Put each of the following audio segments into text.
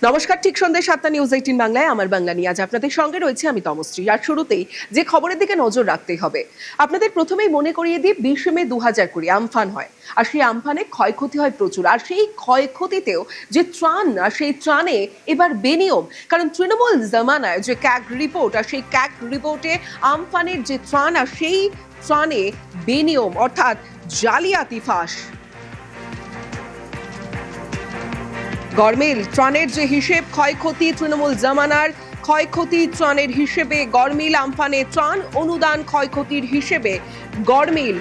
নমস্কার, ঠিক সন্ধ্যে 7টা নিউজ 18 বাংলায় আমার বাংলা নিয়ে আজ আপনাদের সঙ্গে রয়েছে আমি তমশ্রী। আর শুরুতেই যে খবরের দিকে নজর রাখতেই হবে, আপনাদের প্রথমেই মনে করিয়ে দিই 20 মে 2020 আমফান হয়, আর সেই আমফানে ক্ষয়ক্ষতি হয় প্রচুর। আর সেই ক্ষয়ক্ষতিতেও যে ত্রাণ, আর সেই ত্রাণে এবার বেনিয়ম, কারণ তৃণমূল জামানায় যে ক্যাগ রিপোর্ট, আর সেই ক্যাগ রিপোর্টে আমফানের যে ত্রাণ, আর সেই ত্রাণে বেনিয়ম অর্থাৎ জালিয়াতি ফাঁস। গরমিল ত্রাণের যে হিসেব, ক্ষয়ক্ষতি তৃণমূল জামানার ক্ষয়ক্ষতি ত্রাণের হিসেবে গরমিল, আমফানে ত্রাণ অনুদান ক্ষয়ক্ষতির হিসেবে গরমিল।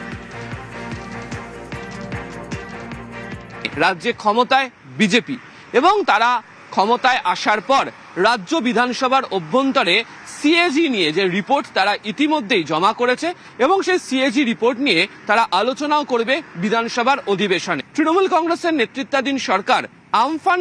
রাজ্যে ক্ষমতায় বিজেপি এবং তারা ক্ষমতায় আসার পর রাজ্য বিধানসভার অভ্যন্তরে সিএজি নিয়ে যে রিপোর্ট তারা ইতিমধ্যেই জমা করেছে এবং সেই সিএজি রিপোর্ট নিয়ে তারা আলোচনাও করবে বিধানসভার অধিবেশনে। তৃণমূল কংগ্রেসের নেতৃত্বাধীন সরকার আমফান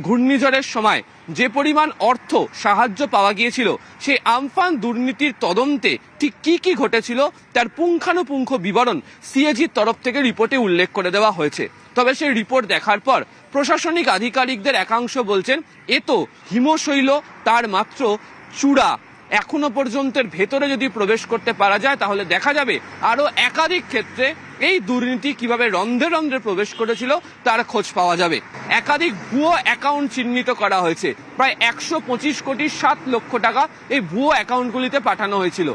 ঘূর্ণিঝড়ের সময় যে পরিমাণ অর্থ সাহায্য পাওয়া গিয়েছিল, সেই আমফান দুর্নীতির তদন্তে ঠিক কি কি ঘটেছিল তার পুঙ্খানুপুঙ্খ বিবরণ সিএজির তরফ থেকে রিপোর্টে উল্লেখ করে দেওয়া হয়েছে। তবে সেই রিপোর্ট দেখার পর প্রশাসনিক আধিকারিকদের একাংশ বলছেন এ তো হিমশৈল, তার মাত্র চূড়া। এখনো পর্যন্ত ভেতরে যদি প্রবেশ করতে পারা যায় তাহলে দেখা যাবে আরো একাধিক ক্ষেত্রে এই দুর্নীতি কিভাবে রন্ধ্রে রন্ধ্রে প্রবেশ করেছিল তার খোঁজ পাওয়া যাবে। একাধিক ভুয়ো অ্যাকাউন্ট চিহ্নিত করা হয়েছে, প্রায় 125 কোটি 7 লক্ষ টাকা এই ভুয়ো অ্যাকাউন্টগুলিতে পাঠানো হয়েছিল।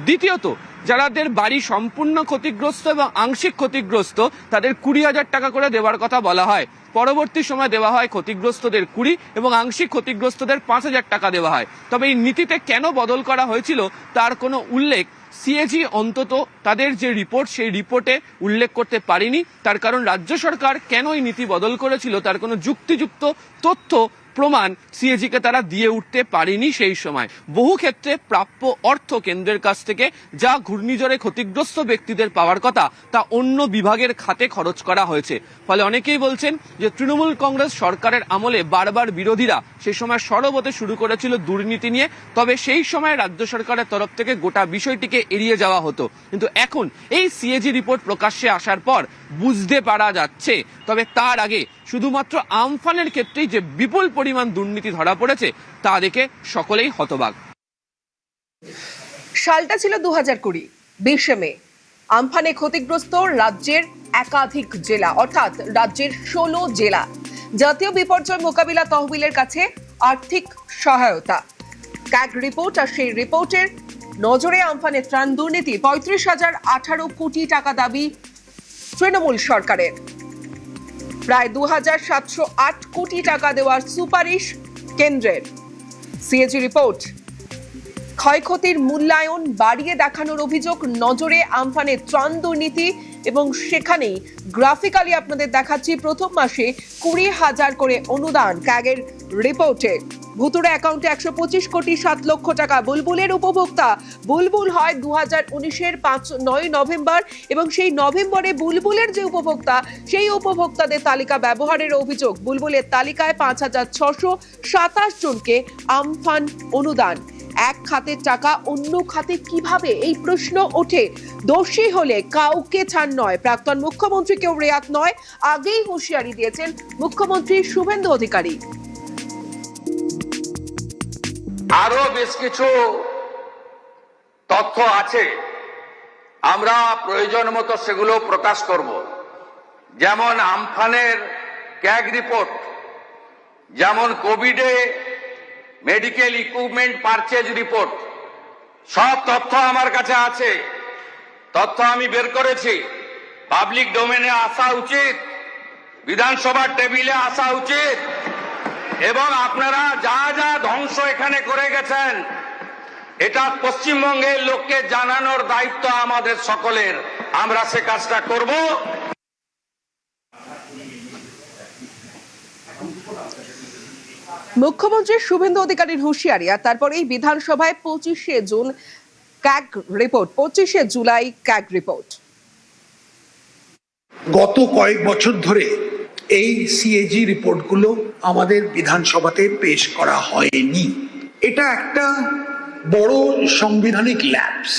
দ্বিতীয়ত, যাদের বাড়ি সম্পূর্ণ ক্ষতিগ্রস্ত এবং আংশিক ক্ষতিগ্রস্ত তাদের 20,000 টাকা করে দেওয়ার কথা বলা হয়, পরবর্তী সময় দেওয়া হয় ক্ষতিগ্রস্তদের 20 এবং আংশিক ক্ষতিগ্রস্তদের 5,000 টাকা দেওয়া হয়। তবে এই নীতিতে কেন বদল করা হয়েছিল তার কোনো উল্লেখ সিএজি অন্তত তাদের যে রিপোর্ট সেই রিপোর্টে উল্লেখ করতে পারেনি। তার কারণ রাজ্য সরকার কেন এই নীতি বদল করেছিল তার কোনো যুক্তিযুক্ত তথ্য প্রমাণ সিএজিকে তারা দিয়ে উঠতে পারেনি। সেই সময় বহু ক্ষেত্রে প্রাপ্য অর্থ কেন্দ্রের কাছ থেকে যা ঘূর্ণিঝড়ে ক্ষতিগ্রস্ত ব্যক্তিদের পাওয়ার কথা তা অন্য বিভাগের খাতে খরচ করা হয়েছে। ফলে অনেকেই বলছেন যে তৃণমূল কংগ্রেস সরকারের আমলে বারবার বিরোধীরা সেই সময় সরব হতে শুরু করেছিল দুর্নীতি নিয়ে, তবে সেই সময় রাজ্য সরকারের তরফ থেকে গোটা বিষয়টিকে এড়িয়ে যাওয়া হতো। কিন্তু এখন এই সিএজি রিপোর্ট প্রকাশ্যে আসার পর বুঝতে পারা যাচ্ছে, তবে তার আগে শুধুমাত্র আমফানের ক্ষেত্রেই যে বিপুল পরিমাণ দুর্নীতি ধরা পড়েছে তা দেখে সকলেই হতবাক। সালটা ছিল 2020, 20 মে। আমফানে ক্ষতিগ্রস্ত রাজ্যের একাধিক জেলা, অর্থাৎ রাজ্যের 16 জেলা। জাতীয় বিপর্যয় মোকাবিলা তহবিলের কাছে আর্থিক সহায়তা। ক্যাগ রিপোর্ট, আর সেই রিপোর্টের নজরে আমফানে ত্রাণ দুর্নীতি 35,018 কোটি টাকা দাবি তৃণমূল সরকারের। প্রায় 2,708 কোটি টাকা দেওয়ার সুপারিশ কেন্দ্রের। সিএজি রিপোর্ট, ক্ষয়ক্ষতির মূল্যায়ন বাড়িয়ে দেখানোর অভিযোগ নজরে আমফানের ত্রাণ দুর্নীতি, এবং সেখানেই গ্রাফিক্যালি আপনাদের দেখাচ্ছি প্রথম মাসে 20,000 করে অনুদান ক্যাগের রিপোর্টে। ভুতুড়ে অ্যাকাউন্টে 125 কোটি 7 লক্ষ টাকা। বুলবুলের উপভোক্তা, বুলবুল হয় 2019-এর 9 নভেম্বর, এবং সেই নভেম্বরে বুলবুলের যে উপভোক্তা সেই উপভোক্তাদের তালিকা ব্যবহারের অভিযোগ। বুলবুলের তালিকায় 5,627 জনকে আমফান অনুদান। এক খাতের টাকা অন্য খাতে কিভাবে, এই প্রশ্ন ওঠে। দোষী হলে কাউকে ছাড় নয়, প্রাক্তন মুখ্যমন্ত্রীকেও রেয়াত নয়, আগেই হুঁশিয়ারি দিয়েছেন মুখ্যমন্ত্রী শুভেন্দু অধিকারী। আরো বেশ কিছু তথ্য আছে, আমরা প্রয়োজন মতো সেগুলো প্রকাশ করব। যেমন আমফানের ক্যাগ রিপোর্ট, যেমন কোভিডে মেডিকেল ইকুইপমেন্ট পারচেজ রিপোর্ট, সব তথ্য আমার কাছে আছে। তথ্য আমি বের করেছি, পাবলিক ডোমেনে আসা উচিত, বিধানসভার টেবিলে আসা উচিত, এবং আপনারা যা যা ধ্বংস এখানে করে গেছেন এটা পশ্চিমবঙ্গের লোককে জানানোর দায়িত্ব আমাদের সকলের। আমরা সে কাজটা করব। মুখ্যমন্ত্রী শুভেন্দু অধিকারীর হুঁশিয়ারি, আর তারপরে এই বিধানসভায় 25শে জুন ক্যাগ রিপোর্ট, 25শে জুলাই ক্যাগ রিপোর্ট। গত কয়েক বছর ধরে এই সিএজি রিপোর্টগুলো আমাদের বিধানসভাতে পেশ করা হয়নি। এটা একটা বড় সাংবিধানিক ল্যাপস।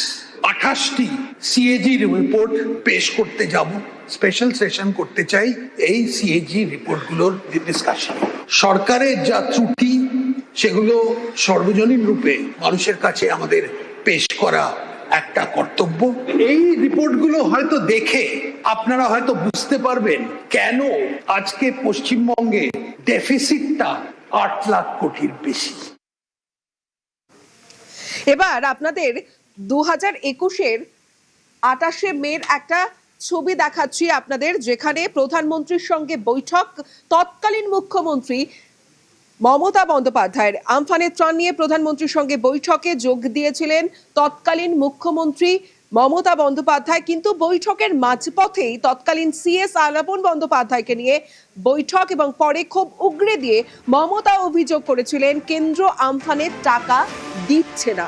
28টি সিএজি রিপোর্ট পেশ করতে যাব স্পেশাল সেশন করতে চাই এই সিএজি রিপোর্টগুলোর ডিসকাশন। সরকারের যা ত্রুটি সেগুলো সর্বজনীন রূপে মানুষের কাছে আমাদের পেশ করা একটা কর্তব্য। এই রিপোর্টগুলো হয়তো দেখে আপনারা হয়তো বুঝতে পারবেন কেন আজকে পশ্চিমবঙ্গে ডেফিসিটটা 8 লাখ কোটির বেশি। এবার আপনাদের 2021-এর 28শে মের একটা ছবি দেখাচ্ছি আপনাদের, যেখানে প্রধানমন্ত্রীর সঙ্গে বৈঠক তৎকালীন মুখ্যমন্ত্রী মমতা বন্দ্যোপাধ্যায়ের। আমফানের ত্রাণ নিয়ে প্রধানমন্ত্রীর সঙ্গে বৈঠকে যোগ দিয়েছিলেন তৎকালীন মুখ্যমন্ত্রী মমতা বন্দ্যোপাধ্যায়, কিন্তু বৈঠকের মাঝপথেই তৎকালীন সিএস আলাপন বন্দ্যোপাধ্যায়কে নিয়ে বৈঠক এবং পরে ক্ষোভ উগরে দিয়ে মমতা অভিযোগ করেছিলেন কেন্দ্র আমফানের টাকা দিচ্ছে না।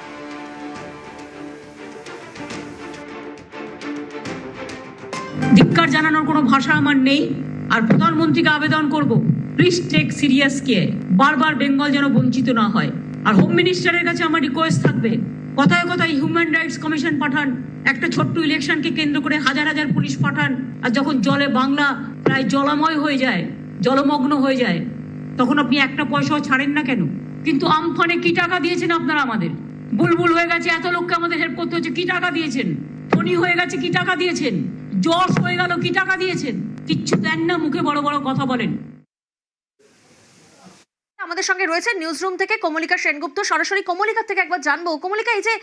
ধিক্কার জানানোর কোনো ভাষা আমার নেই, আর প্রধানমন্ত্রীকে আবেদন করব, প্লিজ টেক সিরিয়াস কেয়ার, বারবার বেঙ্গল যেন বঞ্চিত না হয়। আর হোম মিনিস্টারের কাছে আমার রিকোয়েস্ট থাকবে, কথায় কথায় হিউম্যান রাইটস কমিশন পাঠান, একটা ছোট্ট ইলেকশনকে কেন্দ্র করে হাজার হাজার পুলিশ পাঠান, আর যখন জলে বাংলা প্রায় জলাময় হয়ে যায়, জলমগ্ন হয়ে যায়, তখন আপনি একটা পয়সাও ছাড়েন না কেন? কিন্তু আমফানে কি টাকা দিয়েছেন আপনারা আমাদের? বুলবুল হয়ে গেছে, এত লোককে আমাদের হেল্প করতে হচ্ছে, কি টাকা দিয়েছেন? ফনি হয়ে গেছে, কি টাকা দিয়েছেন? জশ হয়ে গেল, কি টাকা দিয়েছেন? কিচ্ছু দেন না, মুখে বড় বড় কথা বলেন। আমাদের সঙ্গে রয়েছে নিউজ রুম থেকে কমলিকা সেনগুপ্ত। সরাসরি কমলিকা থেকে একবার জানবো, কমলিকা, এই যে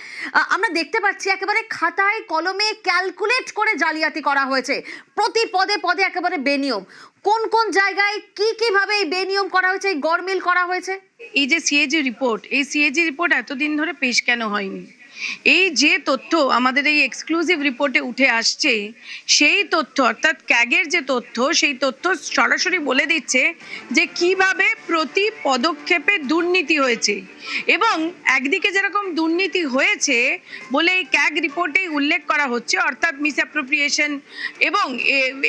আমরা দেখতে পাচ্ছি একেবারে খাতায় কলমে ক্যালকুলেট করে জালিয়াতি করা হয়েছে, প্রতি পদে পদে একেবারে বেনিয়ম। কোন কোন জায়গায় কি কিভাবে এই বেনিয়ম করা হয়েছে, এই গরমিল করা হয়েছে? এই যে সিএজি রিপোর্ট, এই সিএজি রিপোর্ট এতদিন ধরে পেশ কেন হয়নি? এই যে তথ্য আমাদের এই এক্সক্লুসিভ রিপোর্টে উঠে আসছে, সেই তথ্য অর্থাৎ ক্যাগের যে তথ্য, সেই তথ্য সরাসরি বলে দিচ্ছে যে কিভাবে প্রতি পদক্ষেপে দুর্নীতি হয়েছে। এবং একদিকে যেরকম দুর্নীতি হয়েছে বলে এই ক্যাগ রিপোর্টেই উল্লেখ করা হচ্ছে, অর্থাৎ মিসঅ্যাপ্রোপ্রিয়েশন এবং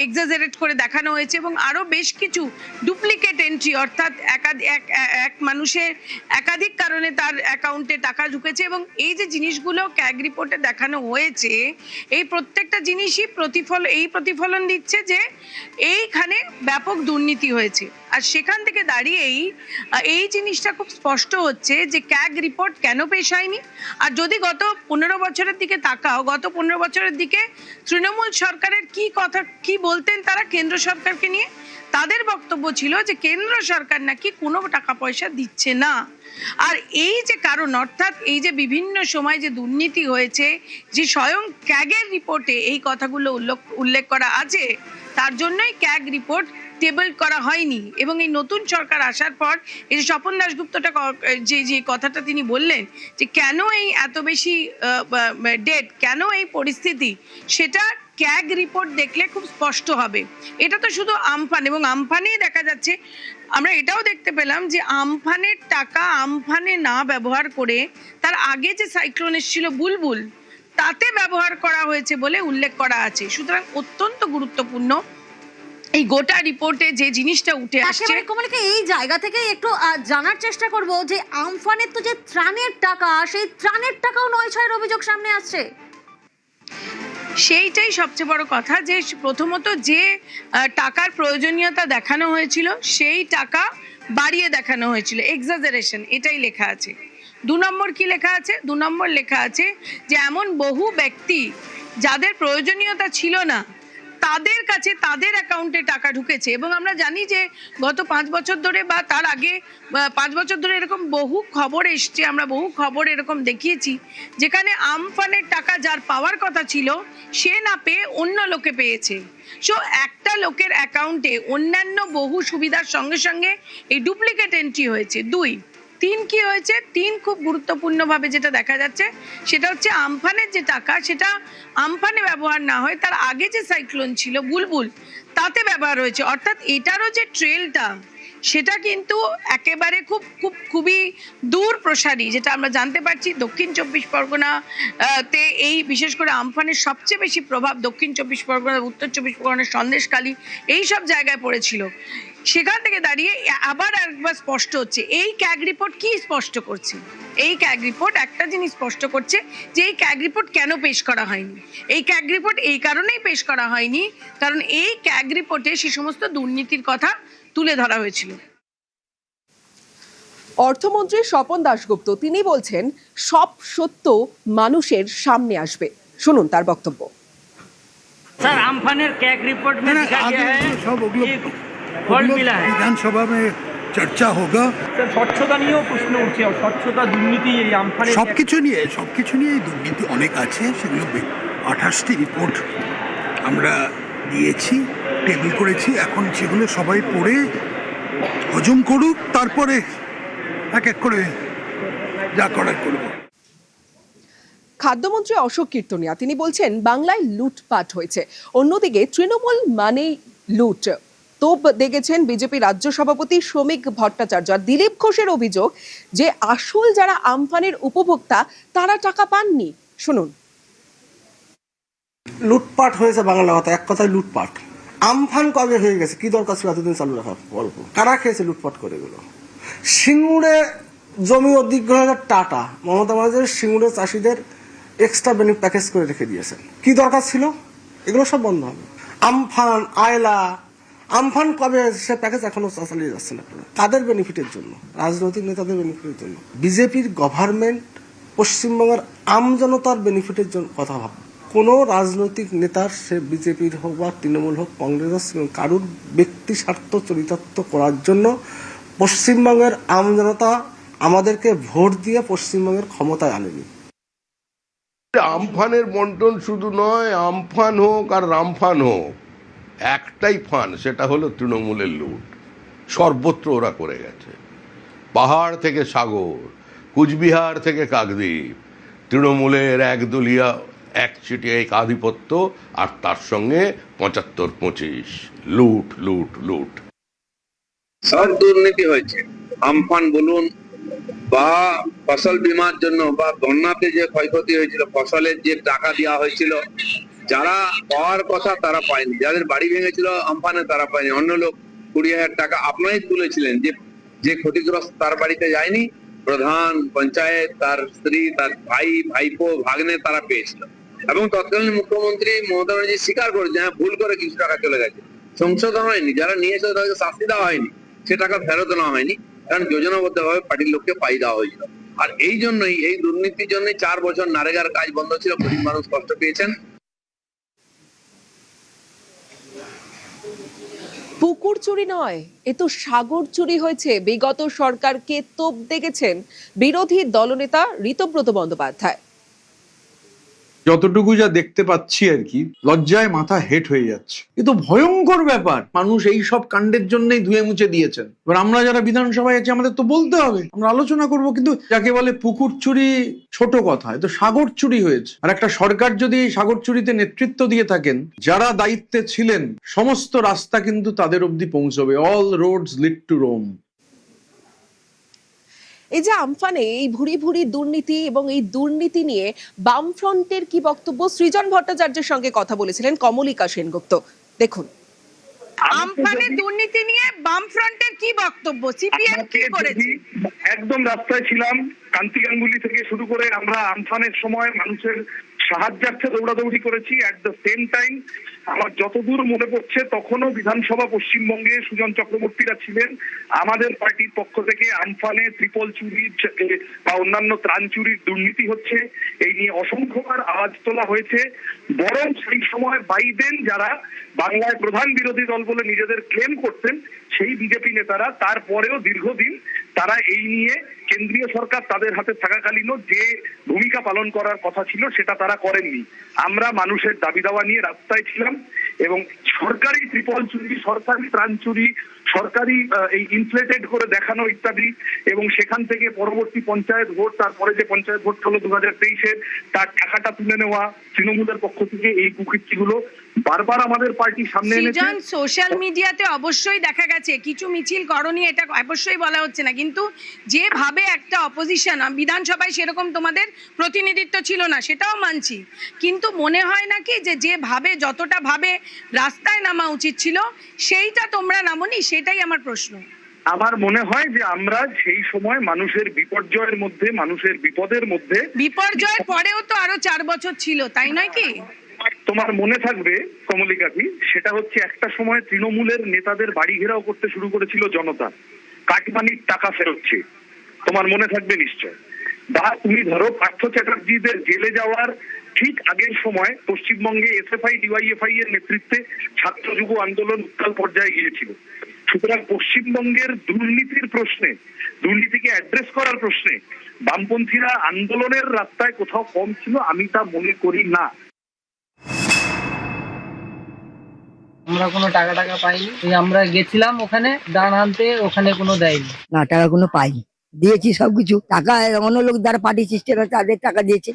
এক্সাজারেট করে দেখানো হয়েছে, এবং আরও বেশ কিছু ডুপ্লিকেট এন্ট্রি, অর্থাৎ এক মানুষের একাধিক কারণে তার অ্যাকাউন্টে টাকা ঢুকেছে। এবং এই যে জিনিসগুলো ক্যাগ রিপোর্টে দেখানো হয়েছে, এই প্রত্যেকটা জিনিসই প্রতিফলন দিচ্ছে যে এইখানে ব্যাপক দুর্নীতি হয়েছে। আর সেখান থেকে দাঁড়িয়েই এই জিনিসটা খুব স্পষ্ট হচ্ছে যে ক্যাগ রিপোর্ট কেন পেশ হয়নি। আর যদি গত 15 বছরের দিকে তাকাও, গত 15 বছরের দিকে তৃণমূল সরকারের কি বলতেন তারা কেন্দ্র সরকারকে নিয়ে? তাদের বক্তব্য ছিল যে কেন্দ্র সরকার নাকি কোনো টাকা পয়সা দিচ্ছে না। আর এই যে কারণ, অর্থাৎ এই যে বিভিন্ন সময় যে দুর্নীতি হয়েছে, যে স্বয়ং ক্যাগের রিপোর্টে এই কথাগুলো উল্লেখ করা আছে, তার জন্যই ক্যাগ রিপোর্ট টেবল করা হয়নি। এবং এই নতুন সরকার আসার পর এই যে স্বপন দাশগুপ্তটা যে কথাটা তিনি বললেন যে কেন এই এত বেশি ডেট, কেন এই পরিস্থিতি, সেটা ক্যাগ রিপোর্ট দেখলে খুব স্পষ্ট হবে। এটা তো শুধু আমফান, এবং আমফানেই দেখা যাচ্ছে। আমরা এটাও দেখতে পেলাম যে আমফানের টাকা আমফানে না ব্যবহার করে তার আগে যে সাইক্লোন এসেছিল বুলবুল, তাতে ব্যবহার করা হয়েছে বলে উল্লেখ করা আছে। সুতরাং অত্যন্ত গুরুত্বপূর্ণ এই গোটা রিপোর্টে যে জিনিসটা উঠে আসছে। কমলিকা, এই জায়গা থেকে একটু জানার চেষ্টা করব যে আমফানের তো যে ত্রাণের টাকা, সেই ত্রাণের টাকাও 9/6 অভিযোগ সামনে আসছে। সেইটাই সবচেয়ে বড় কথা, যে প্রথমত যে টাকার প্রয়োজনীয়তা দেখানো হয়েছিল সেই টাকা বাড়িয়ে দেখানো হয়েছিল, এক্সাজারেশন, এটাই লেখা আছে। 2 নম্বর কি লেখা আছে? 2 নম্বর লেখা আছে যে এমন বহু ব্যক্তি যাদের প্রয়োজনীয়তা ছিল না, তাদের কাছে তাদের অ্যাকাউন্টে টাকা ঢুকেছে। এবং আমরা জানি যে গত 5 বছর ধরে বা তার আগে 5 বছর ধরে এরকম বহু খবর এসছে, আমরা বহু খবর এরকম দেখিয়েছি, যেখানে আমফানের টাকা যার পাওয়ার কথা ছিল সে না পেয়ে অন্য লোকে পেয়েছে। সো একটা লোকের অ্যাকাউন্টে অন্যান্য বহু সুবিধার সঙ্গে সঙ্গে এই ডুপ্লিকেট এন্ট্রি হয়েছে। 2, 3 কি হয়েছে? 3 খুব গুরুত্বপূর্ণভাবে যেটা দেখা যাচ্ছে সেটা হচ্ছে আমফানের যে টাকা, সেটা আমফানে ব্যবহার না হয় তার আগে যে সাইক্লোন ছিল বুলবুল, তাতে ব্যবহার হয়েছে। অর্থাৎ এটারও যে ট্রেলটা, সেটা কিন্তু একেবারে খুবই দূর প্রসারী, যেটা আমরা জানতে পারছি। দক্ষিণ 24 পরগনাতে এই বিশেষ করে আমফানের সবচেয়ে বেশি প্রভাব দক্ষিণ 24 পরগনা, উত্তর 24 পরগনা, সন্দেশখালী, এই সব জায়গায় পড়েছিল। সেখান থেকে দাঁড়িয়ে আবার একবার স্পষ্ট হচ্ছে এই ক্যাগ রিপোর্ট কি স্পষ্ট করছে। এই ক্যাগ রিপোর্ট একটা জিনিস স্পষ্ট করছে যে এই ক্যাগ রিপোর্ট কেন পেশ করা হয়নি। এই ক্যাগ রিপোর্ট এই কারণেই পেশ করা হয়নি কারণ এই ক্যাগ রিপোর্টে সে সমস্ত দুর্নীতির কথা তুলে ধরা হয়েছিল। অর্থমন্ত্রী স্বপন দাশগুপ্ত তিনি বলছেন সব সত্য মানুষের সামনে আসবে। শুনুন তার বক্তব্য। सर आम्फानेर कैग रिपोर्ट में दिखा गया है कि फॉल्ट मिला है। विधानसभा में चर्चा होगा। স্যার স্বচ্ছতা নিয়েও প্রশ্ন উঠছে, স্বচ্ছতা দুর্নীতি এই আমফানে সবকিছু নিয়ে দুর্নীতি অনেক আছে, সেগুলো 28টি রিপোর্ট আমরা দিয়েছি, টেবিল করেছি। এখন সেগুলো সবাই পড়ে হজম করুক, তারপরে এক এক করে যা করার করব। খাদ্যমন্ত্রী অশোক কীর্তনিয়া তিনি বলছেন বাংলায় লুটপাট হয়েছে, অন্যদিকে তৃণমূল মানেই লুট। তোপ দেখেছেন বিজেপি রাজ্য সভাপতি শ্রমিক ভট্টাচার্য। আর দিলীপ ঘোষের অভিযোগ যে আসল যারা আমফানের উপভোক্তা তারা টাকা পাননি। শুনুন। লুটপাট হয়েছে বাংলা কথা, এক কথায় লুটপাট। আমফান কবে হয়ে গেছে, কি দরকার ছিল এতদিন চালু রাখা? গল্প কারা খেয়েছে লুটপাট করে গেল। সিঙ্গুরে জমি অধিগ্রহণের টাটা মমতা ব্যানার্জি সিঙ্গুরের চাষিদের এক্সট্রা বেনিফিট প্যাকেজ করে রেখে দিয়েছেন। কি দরকার ছিল? এগুলো সব বন্ধ হবে। আমফান আয়লা আমফান কবে সে প্যাকেজ এখনো চালিয়ে যাচ্ছে না, কাদের বেনিফিটের জন্য? রাজনৈতিক নেতাদের বেনিফিটের জন্য। বিজেপির গভর্নমেন্ট পশ্চিমবঙ্গের আমজনতার বেনিফিটের জন্য কথা ভাব। কোনো রাজনৈতিক নেতার, সে বিজেপির হোক বা তৃণমূল হোক কংগ্রেস হোক, কারুর ব্যক্তি স্বার্থ চরিতার্থ করার জন্য পশ্চিমবঙ্গের আমজনতা আমাদেরকে ভোট দিয়ে পশ্চিমবঙ্গের ক্ষমতায় আনেনি। আমফানের বন্টন শুধু নয়, আমফান হোক আর রামফান হোক, একটাই ফান, সেটা হলো তৃণমূলের লুট। সর্বত্র ওরা করে গেছে, পাহাড় থেকে সাগর, কুচবিহার থেকে কাকদ্বীপ, তৃণমূলের একদলীয় একচেটিয়া আধিপত্য, আর তার সঙ্গে 75-25 লুট লুট লুট। সব দুর্নীতি হয়েছে। আমফান বলুন বা ফসল বীমার জন্য বা বন্যাতে যে ক্ষয়ক্ষতি হয়েছিল, ফসলের যে টাকা দেওয়া হয়েছিল, যারা পাওয়ার কথা তারা পায়নি। যাদের বাড়ি ভেঙেছিল আমফানে তারা পায়নি। অন্য লোক 20,000 টাকা আপনারাই তুলেছিলেন, যে ক্ষতিগ্রস্ত তার বাড়িতে যায়নি। প্রধান পঞ্চায়েত, তার স্ত্রী, তার ভাই, ভাইপো, ভাগ্নে তারা পেয়েছিল। এবং তৎকালীন মুখ্যমন্ত্রী মমতা ব্যানার্জি স্বীকার করেছে হ্যাঁ ভুল করে কিছু টাকা চলে গেছে, সংশোধন হয়নি। যারা নিয়েছে তাদেরকে শাস্তি দেওয়া হয়নি, সে টাকা ফেরত নেওয়া হয়নি, কারণ যোজনাবদ্ধ ভাবে পার্টির লোককে পাই দেওয়া হয়েছিল। আর এই জন্যই, এই দুর্নীতির জন্যই 4 বছর নারেগার কাজ বন্ধ ছিল, গরিব মানুষ কষ্ট পেয়েছেন। পুকুর চুরি নয়, এ তো সাগর চুরি হয়েছে। বিগত সরকারকে তোপ দেখেছেন বিরোধী দলনেতা ঋতব্রত বন্দ্যোপাধ্যায়। যতটুকু যা দেখতে পাচ্ছি আর কি, লজ্জায় মাথা হেট হয়ে যাচ্ছে। এ তো ভয়ঙ্কর ব্যাপার। মানুষ এই সব কাণ্ডের জন্যই ধুয়ে মুছে দিয়েছেন। এবার আমরা যারা বিধানসভায় আছি আমাদের তো বলতে হবে, আমরা আলোচনা করব। কিন্তু যাকে বলে পুকুর চুরি ছোট কথা, এ তো সাগর চুরি হয়েছে। আর একটা সরকার যদি সাগর চুরিতে নেতৃত্ব দিয়ে থাকেন, যারা দায়িত্বে ছিলেন সমস্ত রাস্তা কিন্তু তাদের অবধি পৌঁছবে। All roads lead to Rome. এই যে আমফানে এই ভুরি ভুরি দুর্নীতি এবং এই দুর্নীতি নিয়ে বামফ্রন্টের কি বক্তব্য, সৃজন ভট্টাচার্যের সঙ্গে কথা বলেছিলেন কমলিকা সেনগুপ্ত। দেখুন। আমফানে দুর্নীতি নিয়ে বামফ্রন্টের কি বক্তব্য, সিপিএম কি করেছে? একদম রাস্তায় ছিলাম, কান্তি গাঙ্গুলি থেকে শুরু করে আমরা আমফানের সময় মানুষের সাহায্যার্থে দৌড়াদৌড়ি করেছি। অ্যাট দ্য সেম টাইম আমার যতদূর মনে পড়ছে তখনও বিধানসভা পশ্চিমবঙ্গে সুজন চক্রবর্তীরা ছিলেন। আমাদের পার্টির পক্ষ থেকে আমফানে ত্রিপল চুরির বা অন্যান্য ত্রাণ চুরির দুর্নীতি হচ্ছে, এই নিয়ে অসংখ্যবার আওয়াজ তোলা হয়েছে। বরং সেই সময় বাইডেন, যারা বাংলায় প্রধান বিরোধী দল বলে নিজেদের ক্লেম করতেন, সেই বিজেপি নেতারা তারপরেও দীর্ঘদিন তারা এই নিয়ে কেন্দ্রীয় সরকার তাদের হাতে থাকাকালীনও যে ভূমিকা পালন করার কথা ছিল সেটা তারা করেননি। আমরা মানুষের দাবি দাওয়া নিয়ে রাস্তায় ছিলাম এবং সরকারি ত্রিপল চুরি, সরকারি ত্রাণ চুরি, সরকারি এই ইনফ্লেটেড করে দেখানো ইত্যাদি, এবং সেখান থেকে পরবর্তী পঞ্চায়েত ভোট, তারপরে যে পঞ্চায়েত ভোট হলো 2023-এর, তার টাকাটা তুলে নেওয়া তৃণমূলের পক্ষ থেকে, এই কুকীর্তিগুলো বারবার আমাদের পার্টি সামনে এনেছে। সোশ্যাল মিডিয়াতে অবশ্যই দেখা গেছে কিছু মিছিল করণীয়, এটা অবশ্যই বলা হচ্ছে না, কিন্তু যেভাবে একটা অপোজিশন, বিধানসভায় সেরকম তোমাদের প্রতিনিধিত্ব ছিল না সেটাও মানছি, কিন্তু মনে হয় নাকি যেভাবে যতটা ভাবে রাস্তায় নামা উচিত ছিল সেইটা তোমরা নামোনি? সেটাই আমার প্রশ্ন। আমার মনে হয় যে আমরা সেই সময় মানুষের বিপর্যয়ের মধ্যে, মানুষের বিপদের মধ্যে, বিপর্যয়ের পরেও তো আরো 4 বছর ছিল, তাই নয় কি? তোমার মনে থাকবে কমলিকাজি, সেটা হচ্ছে একটা সময় তৃণমূলের নেতাদের বাড়ি ঘেরাও করতে শুরু করেছিল জনতা, কাটমানির টাকা ফেরত চেয়ে। তোমার মনে থাকবে নিশ্চয়। বা তুমি ধরো পার্থ চ্যাটার্জিদের জেলে যাওয়ার ঠিক আগের সময় পশ্চিমবঙ্গে এসএফআই ডিওয়াইএফআই এর নেতৃত্বে ছাত্র যুব আন্দোলন উত্তাল পর্যায়ে গিয়েছিল। সুতরাং পশ্চিমবঙ্গের দুর্নীতির প্রশ্নে, দুর্নীতিকে অ্যাড্রেস করার প্রশ্নে বামপন্থীরা আন্দোলনের রাস্তায় কোথাও কম ছিল আমি তা মনে করি না। আমরা কোনো টাকা পাইনি, আমরা গেছিলাম ওখানে দান আনতে, ওখানে কোনো দেয়নি। না, টাকা কোনো পাইনি, দিয়েছি সবকিছু। টাকা অন্য লোক যারা পার্টি সিস্টেম আছে তাদের টাকা দিয়েছে।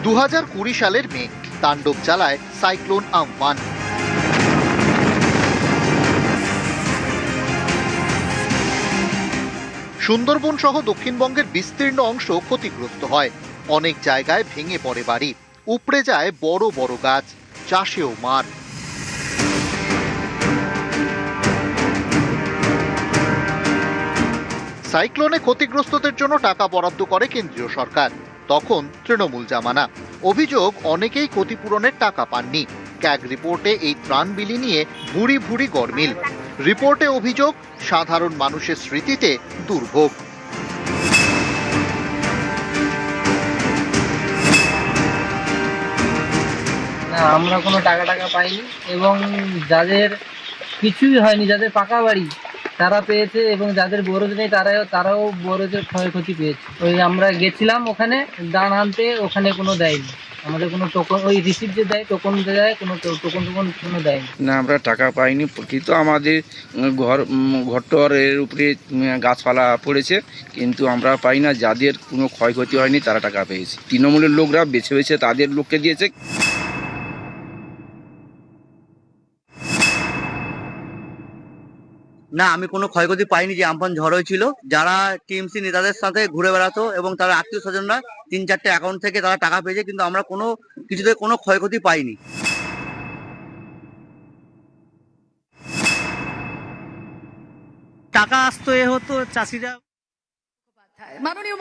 দু 2020 সালের মে তাণ্ডব চালায় সাইক্লোন আমফান। সুন্দরবন সহ দক্ষিণবঙ্গের বিস্তীর্ণ অংশ ক্ষতিগ্রস্ত হয়। অনেক জায়গায় ভেঙে পড়ে বাড়ি, উপড়ে যায় বড় বড় গাছ, চাষেও মার। সাইক্লোনে ক্ষতিগ্রস্তদের জন্য টাকা বরাদ্দ করে কেন্দ্রীয় সরকার, তখন তৃণমূল জামানা। অভিযোগ অনেকেই ক্ষতিপূরণের টাকা পাননি। ক্যাগ রিপোর্টে এই ত্রাণ বিলি নিয়ে ভুরি ভুরি গরমিল। রিপোর্টে অভিযোগ সাধারণ মানুষের স্মৃতিতে দুর্ভোগ। না, আমরা কোনো টাকা পাইনি, এবং যাদের কিছুই হয়নি, যাদের পাকা বাড়ি তারা পেয়েছে, এবং যাদের বরজ নেই তারাও বরজের ক্ষয়ক্ষতি পেয়েছে। ওই আমরা গেছিলাম ওখানে দান আনতে, ওখানে কোনো দেয়নি আমাদের কোনো টোকন। ওই রিসিপ্ট যে দেয়, টোকন দেয়, কোনো টোকন কোনো দেয়নি। না, আমরা টাকা পাইনি, কিন্তু আমাদের ঘরটরের উপরে গাছপালা পড়েছে, কিন্তু আমরা পাই না। যাদের কোনো ক্ষয়ক্ষতি হয়নি তারা টাকা পেয়েছে। তৃণমূলের লোকরা বেছে বেছে তাদের লোককে দিয়েছে। না, আমি কোনো ক্ষয়ক্ষতি পাইনি। যে আমফান ঝড় হয়েছিল, যারা টিএমসি নেতাদের সাথে ঘুরে বেড়াতো এবং তারা আত্মীয় স্বজনরা 3-4টে অ্যাকাউন্ট থেকে তারা টাকা পেয়েছে, কিন্তু আমরা কোনো কিছুতে কোনো ক্ষয়ক্ষতি পাইনি। টাকা আসতো, এ হতো চাষিরা। মাননীয়